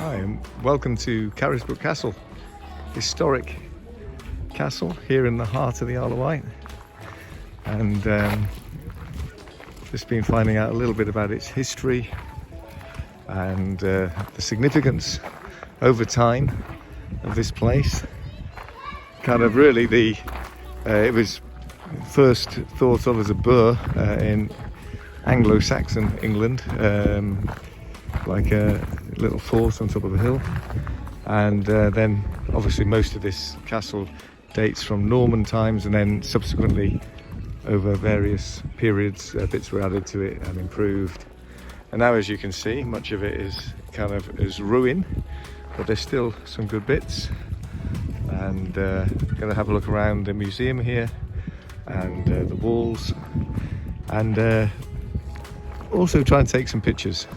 Hi and welcome to Carisbrooke Castle, historic castle here in the heart of the Isle of Wight, and just been finding out a little bit about its history and the significance over time of this place. Kind of really it was first thought of as a burh in Anglo-Saxon England, like a little fort on top of a hill, and then obviously most of this castle dates from Norman times, and then subsequently over various periods bits were added to it and improved, and now as you can see much of it is kind of as ruin, but there's still some good bits. And going to have a look around the museum here and the walls, and also try and take some pictures.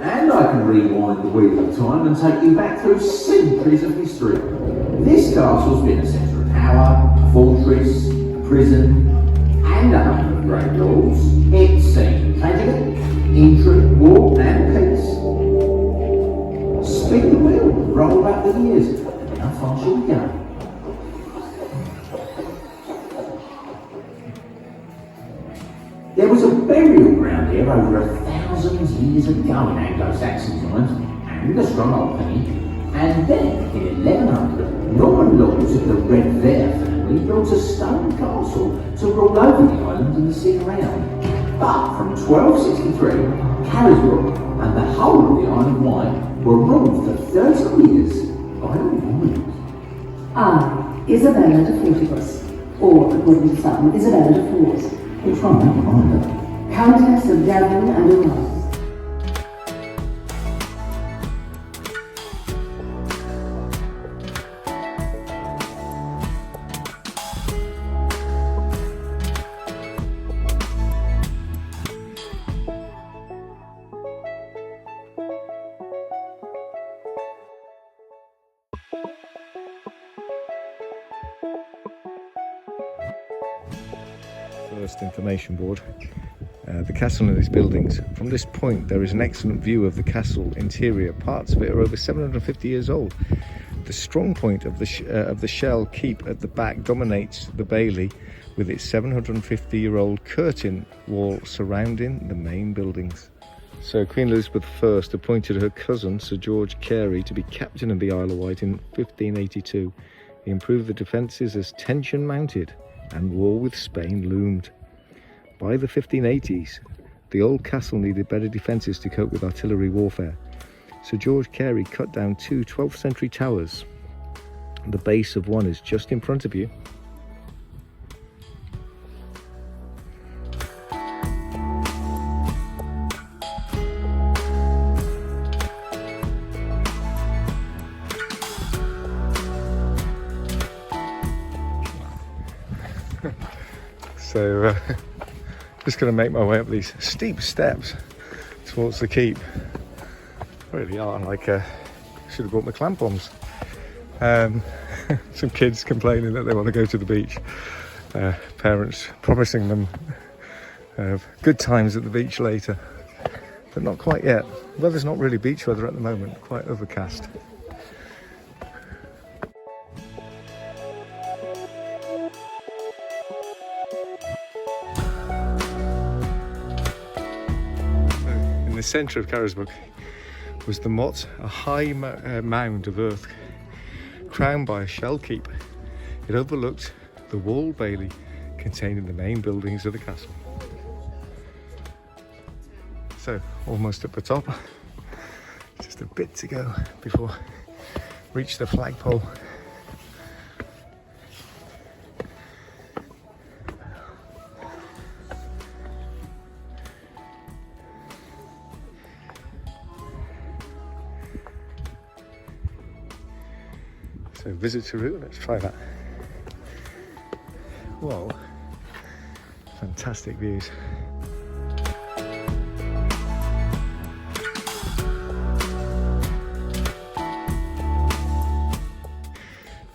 And I can rewind the wheel of time and take you back through centuries of history. This castle's been a centre of power, a fortress, a prison, and a home of great lords. It's seen tragedy, intrigue, war, and peace. Spin the wheel, roll back the years, and how far shall we go? There was a burial ground here over 1,000 years ago in Anglo-Saxon times, and a strong old penny. And then, in 1100, Norman lords of the Red Vere family built a stone castle to rule over the island and the sea around. But from 1263, Carisbrooke and the whole of the Isle of Wight were ruled for 30 years by a woman. Isabella de Fortibus, or according to some, Isabella de Force. Which one? Never mind her. Countess of Devon and Arras. First information board. The castle and its buildings. From this point there is an excellent view of the castle interior. Parts of it are over 750 years old. The strong point of the Shell Keep at the back dominates the bailey with its 750-year-old curtain wall surrounding the main buildings. So Queen Elizabeth I appointed her cousin Sir George Carey to be captain of the Isle of Wight in 1582. He improved the defences as tension mounted and war with Spain loomed. By the 1580s, the old castle needed better defences to cope with artillery warfare. Sir George Carey cut down two 12th century towers. The base of one is just in front of you. So just going to make my way up these steep steps towards the keep. Really are like should have brought my clamp-ons. Some kids complaining that they want to go to the beach. Parents promising them good times at the beach later, but not quite yet. Weather's not really beach weather at the moment, quite overcast. In the centre of Carisbrooke was the motte, a high mound of earth crowned by a shell keep. It overlooked the walled bailey containing the main buildings of the castle. So almost at the top, just a bit to go before reach the flagpole. So visitor route, let's try that. Whoa, fantastic views.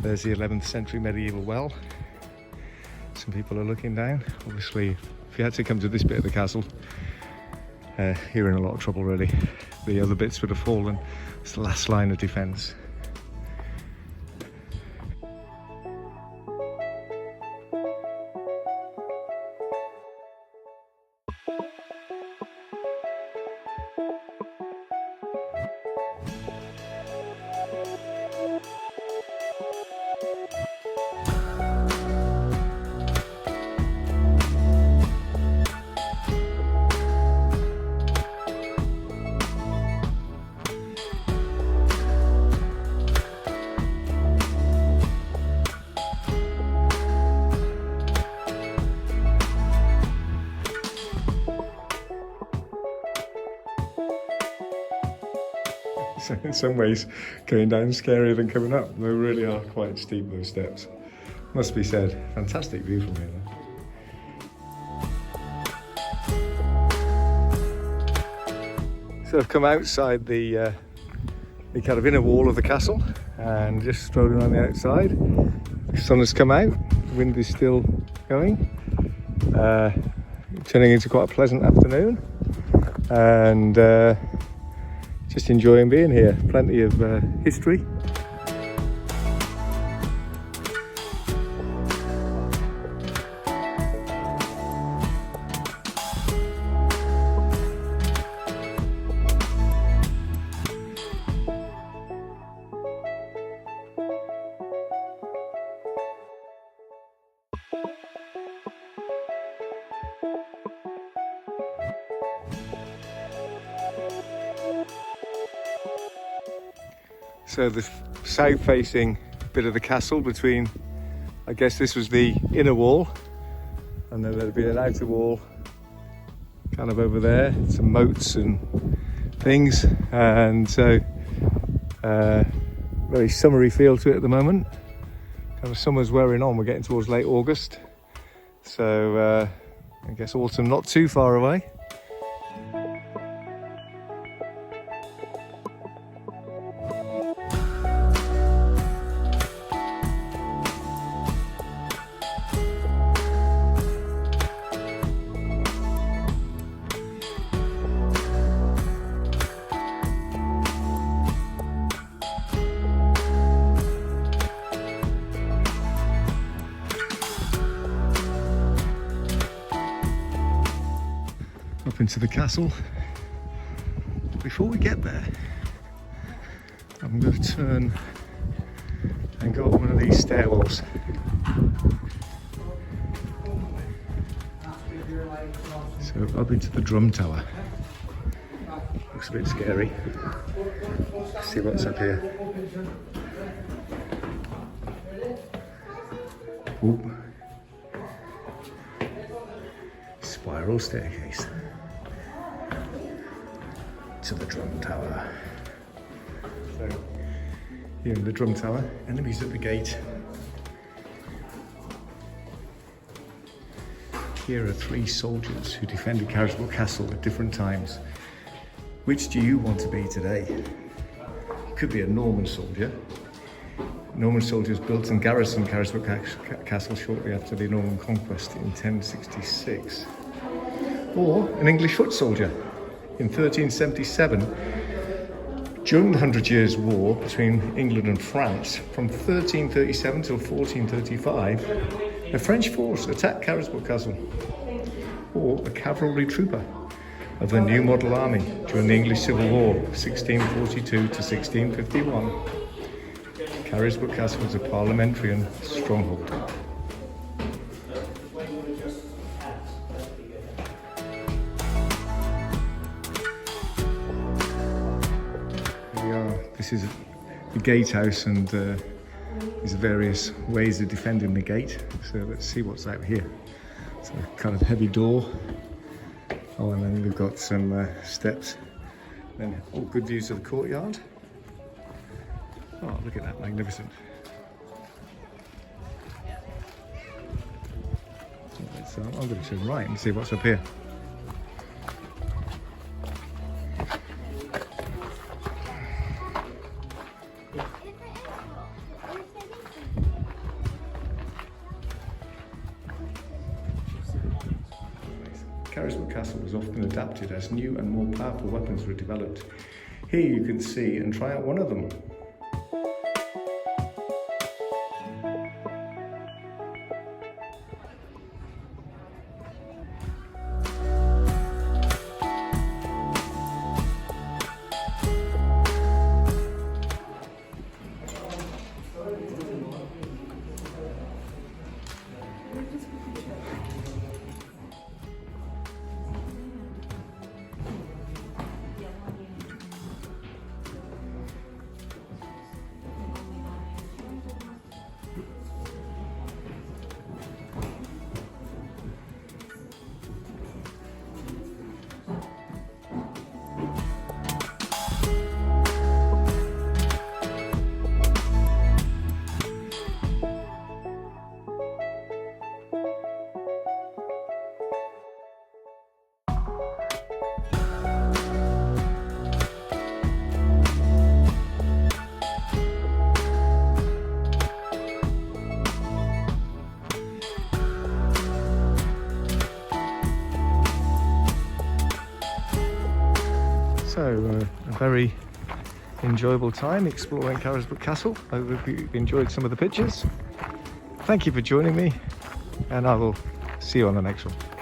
There's the 11th century medieval well. Some people are looking down. Obviously, if you had to come to this bit of the castle, you're in a lot of trouble really. The other bits would have fallen. It's the last line of defence. So in some ways, going down is scarier than coming up. They really are quite steep, those steps. Must be said, fantastic view from here though. So I've come outside the kind of inner wall of the castle and just strolling on the outside. The sun has come out, the wind is still going, turning into quite a pleasant afternoon, and just enjoying being here. Plenty of history. So the south-facing bit of the castle between, I guess this was the inner wall, and then there'd be an outer wall kind of over there, some moats and things, and so very summery feel to it at the moment. Kind of summer's wearing on, we're getting towards late August, so I guess autumn not too far away. Up into the castle. Before we get there, I'm going to turn and go up one of these stairwells. So up into the drum tower. Looks a bit scary. Let's see what's up here. Ooh. Spiral staircase to the drum tower. So here in the drum tower, enemies at the gate. Here are 3 soldiers who defended Carisbrooke Castle at different times. Which do you want to be today? You could be a Norman soldier. Norman soldiers built and garrisoned Carisbrooke Castle shortly after the Norman conquest in 1066. Or an English foot soldier in 1377. During the 100 Years' War between England and France, from 1337 till 1435, a French force attacked Carisbrooke Castle. Or a cavalry trooper of the New Model Army during the English Civil War, 1642 to 1651. Carisbrooke Castle was a parliamentarian stronghold. This is the gatehouse, and there's various ways of defending the gate. So let's see what's out here. It's a kind of heavy door. Oh, and then we've got some steps. Then all good views of the courtyard. Oh, look at that, magnificent. So I'm going to turn right and see what's up here. Carisbrooke Castle was often adapted as new and more powerful weapons were developed. Here you can see and try out one of them. So, a very enjoyable time exploring Carisbrooke Castle. I hope you enjoyed some of the pictures. Thank you for joining me, and I will see you on the next one.